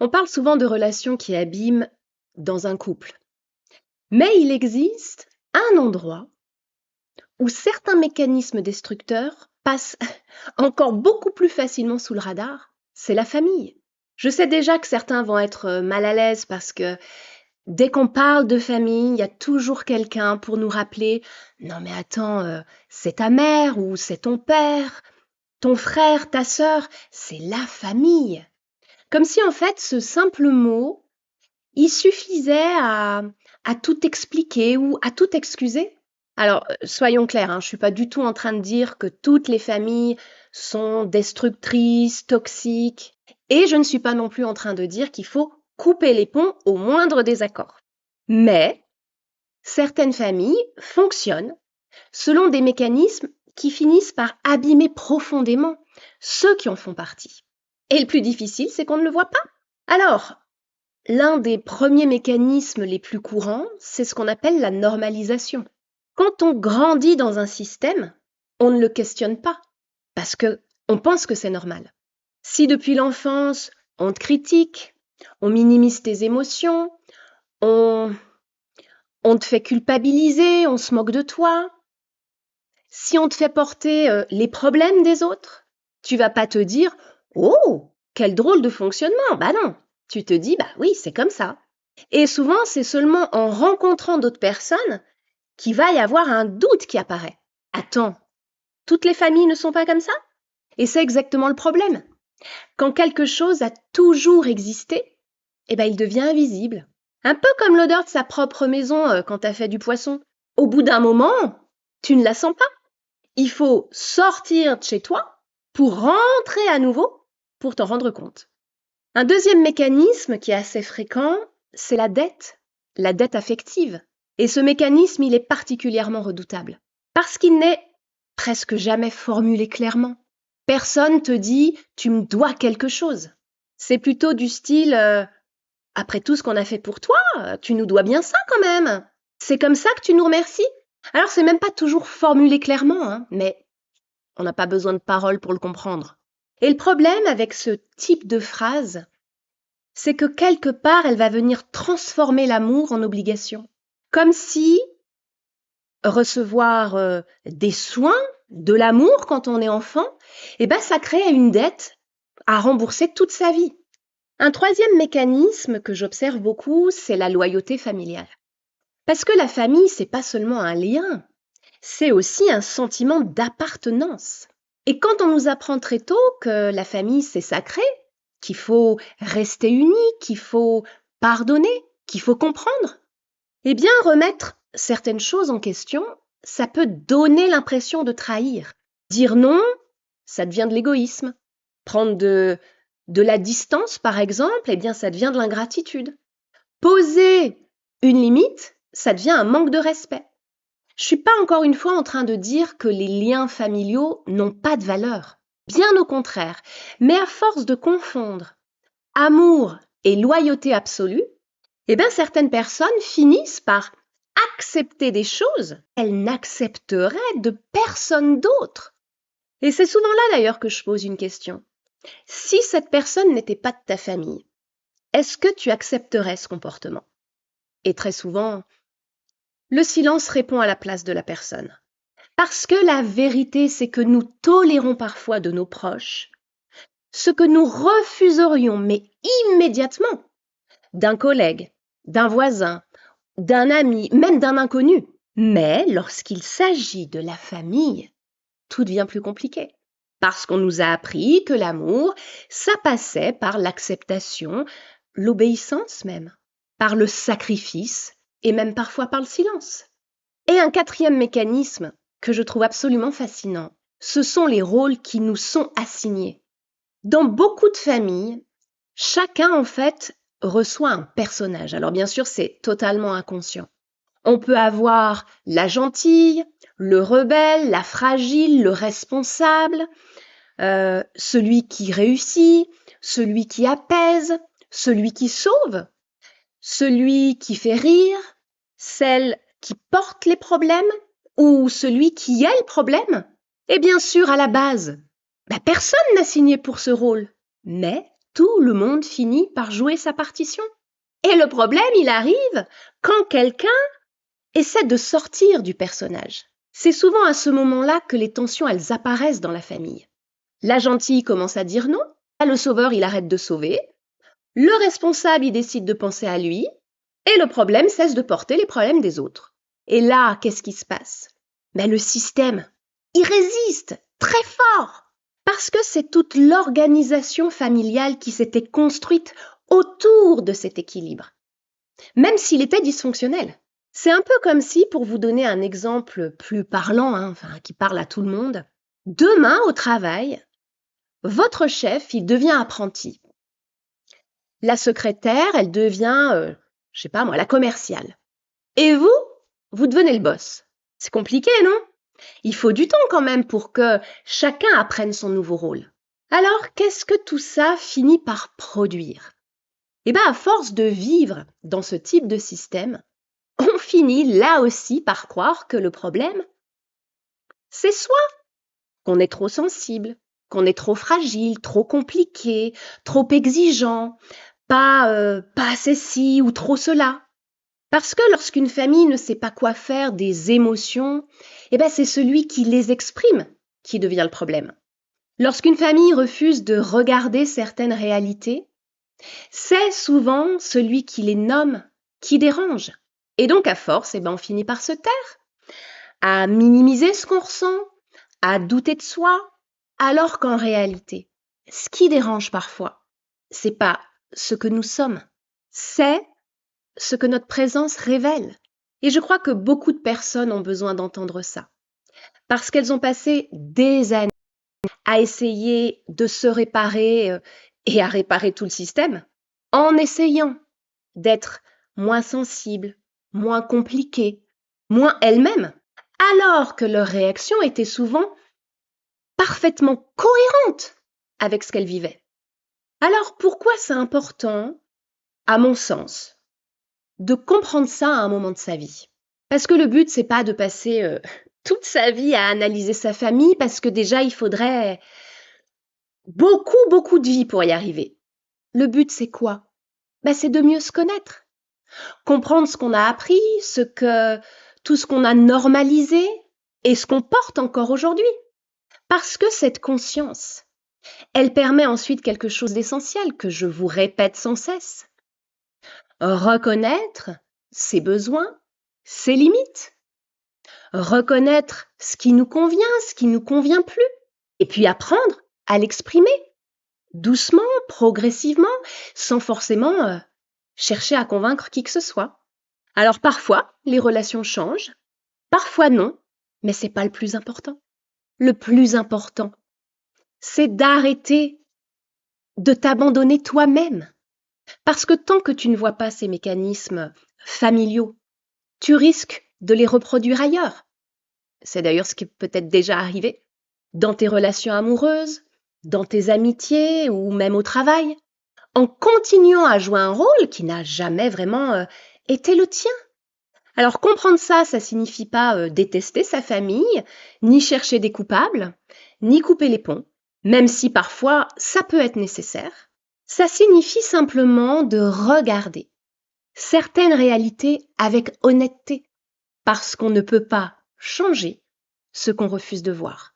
On parle souvent de relations qui abîment dans un couple, mais il existe un endroit où certains mécanismes destructeurs passent encore beaucoup plus facilement sous le radar, c'est la famille. Je sais déjà que certains vont être mal à l'aise parce que dès qu'on parle de famille, il y a toujours quelqu'un pour nous rappeler: «Non mais attends, c'est ta mère ou c'est ton père, ton frère, ta sœur, c'est la famille». Comme si en fait ce simple mot, il suffisait à tout expliquer ou à tout excuser. Alors, soyons clairs, hein, je suis pas du tout en train de dire que toutes les familles sont destructrices, toxiques, et je ne suis pas non plus en train de dire qu'il faut couper les ponts au moindre désaccord. Mais certaines familles fonctionnent selon des mécanismes qui finissent par abîmer profondément ceux qui en font partie. Et le plus difficile, c'est qu'on ne le voit pas. Alors, l'un des premiers mécanismes les plus courants, c'est ce qu'on appelle la normalisation. Quand on grandit dans un système, on ne le questionne pas parce que on pense que c'est normal. Si depuis l'enfance, on te critique, on minimise tes émotions, on, on te fait culpabiliser, on se moque de toi, si on te fait porter les problèmes des autres, tu vas pas te dire: «Oh, quel drôle de fonctionnement!» Bah non, tu te dis: «Bah oui, c'est comme ça». Et souvent, c'est seulement en rencontrant d'autres personnes qu'il va y avoir un doute qui apparaît. Attends, toutes les familles ne sont pas comme ça? Et c'est exactement le problème. Quand quelque chose a toujours existé, eh ben, il devient invisible. Un peu comme l'odeur de sa propre maison quand tu as fait du poisson. Au bout d'un moment, tu ne la sens pas. Il faut sortir de chez toi pour rentrer à nouveau pour t'en rendre compte. Un deuxième mécanisme qui est assez fréquent, c'est la dette affective. Et ce mécanisme, il est particulièrement redoutable parce qu'il n'est presque jamais formulé clairement. Personne te dit: «Tu me dois quelque chose». C'est plutôt du style: «Après tout ce qu'on a fait pour toi, tu nous dois bien ça quand même. C'est comme ça que tu nous remercies». Alors c'est même pas toujours formulé clairement, hein, mais on n'a pas besoin de paroles pour le comprendre. Et le problème avec ce type de phrase, c'est que quelque part, elle va venir transformer l'amour en obligation. Comme si recevoir des soins, de l'amour quand on est enfant, eh ben, ça crée une dette à rembourser toute sa vie. Un troisième mécanisme que j'observe beaucoup, c'est la loyauté familiale. Parce que la famille, c'est pas seulement un lien, c'est aussi un sentiment d'appartenance. Et quand on nous apprend très tôt que la famille, c'est sacré, qu'il faut rester unis, qu'il faut pardonner, qu'il faut comprendre, eh bien, remettre certaines choses en question, ça peut donner l'impression de trahir. Dire non, ça devient de l'égoïsme. Prendre de la distance, par exemple, eh bien, ça devient de l'ingratitude. Poser une limite, ça devient un manque de respect. Je suis pas encore une fois en train de dire que les liens familiaux n'ont pas de valeur. Bien au contraire. Mais à force de confondre amour et loyauté absolue, eh bien certaines personnes finissent par accepter des choses qu'elles n'accepteraient de personne d'autre. Et c'est souvent là d'ailleurs que je pose une question. Si cette personne n'était pas de ta famille, est-ce que tu accepterais ce comportement? Et très souvent, le silence répond à la place de la personne. Parce que la vérité, c'est que nous tolérons parfois de nos proches ce que nous refuserions, mais immédiatement, d'un collègue, d'un voisin, d'un ami, même d'un inconnu. Mais lorsqu'il s'agit de la famille, tout devient plus compliqué. Parce qu'on nous a appris que l'amour, ça passait par l'acceptation, l'obéissance même, par le sacrifice et même parfois par le silence. Et un quatrième mécanisme que je trouve absolument fascinant, ce sont les rôles qui nous sont assignés. Dans beaucoup de familles, chacun en fait reçoit un personnage. Alors bien sûr, c'est totalement inconscient. On peut avoir la gentille, le rebelle, la fragile, le responsable, celui qui réussit, celui qui apaise, celui qui sauve, celui qui fait rire, celle qui porte les problèmes ou celui qui est le problème. Et bien sûr, à la base, personne n'a signé pour ce rôle. Mais tout le monde finit par jouer sa partition. Et le problème, il arrive quand quelqu'un essaie de sortir du personnage. C'est souvent à ce moment-là que les tensions, elles apparaissent dans la famille. La gentille commence à dire non, le sauveur, il arrête de sauver, le responsable, il décide de penser à lui, et le problème cesse de porter les problèmes des autres. Et là, qu'est-ce qui se passe? Le système, il résiste très fort, parce que c'est toute l'organisation familiale qui s'était construite autour de cet équilibre, même s'il était dysfonctionnel. C'est un peu comme si, pour vous donner un exemple plus parlant, qui parle à tout le monde, demain au travail, votre chef, il devient apprenti. La secrétaire, elle devient, je sais pas moi, la commerciale. Et vous devenez le boss. C'est compliqué, non? Il faut du temps quand même pour que chacun apprenne son nouveau rôle. Alors, qu'est-ce que tout ça finit par produire? À force de vivre dans ce type de système, on finit là aussi par croire que le problème, c'est soi, qu'on est trop sensible, qu'on est trop fragile, trop compliqué, trop exigeant, pas assez ci ou trop cela. Parce que lorsqu'une famille ne sait pas quoi faire des émotions, c'est celui qui les exprime qui devient le problème. Lorsqu'une famille refuse de regarder certaines réalités, c'est souvent celui qui les nomme qui dérange. Et donc, à force, on finit par se taire, à minimiser ce qu'on ressent, à douter de soi, alors qu'en réalité, ce qui dérange parfois, c'est pas ce que nous sommes, c'est ce que notre présence révèle. Et je crois que beaucoup de personnes ont besoin d'entendre ça, parce qu'elles ont passé des années à essayer de se réparer et à réparer tout le système, en essayant d'être moins sensibles, moins compliquées, moins elles-mêmes, alors que leur réaction était souvent parfaitement cohérente avec ce qu'elles vivaient. Alors pourquoi c'est important, à mon sens, de comprendre ça à un moment de sa vie? Parce que le but, c'est pas de passer toute sa vie à analyser sa famille, parce que déjà, il faudrait beaucoup de vie pour y arriver. Le but, c'est quoi? C'est de mieux se connaître. Comprendre ce qu'on a appris, tout ce qu'on a normalisé et ce qu'on porte encore aujourd'hui. Parce que cette conscience, elle permet ensuite quelque chose d'essentiel que je vous répète sans cesse. Reconnaître ses besoins, ses limites. Reconnaître ce qui nous convient, ce qui nous convient plus. Et puis apprendre à l'exprimer. Doucement, progressivement, sans forcément chercher à convaincre qui que ce soit. Alors parfois, les relations changent, parfois non, mais c'est pas le plus important. Le plus important, c'est d'arrêter de t'abandonner toi-même. Parce que tant que tu ne vois pas ces mécanismes familiaux, tu risques de les reproduire ailleurs. C'est d'ailleurs ce qui est peut-être déjà arrivé dans tes relations amoureuses, dans tes amitiés ou même au travail, en continuant à jouer un rôle qui n'a jamais vraiment été le tien. Alors comprendre ça signifie pas détester sa famille, ni chercher des coupables, ni couper les ponts, même si parfois ça peut être nécessaire. Ça signifie simplement de regarder certaines réalités avec honnêteté, parce qu'on ne peut pas changer ce qu'on refuse de voir.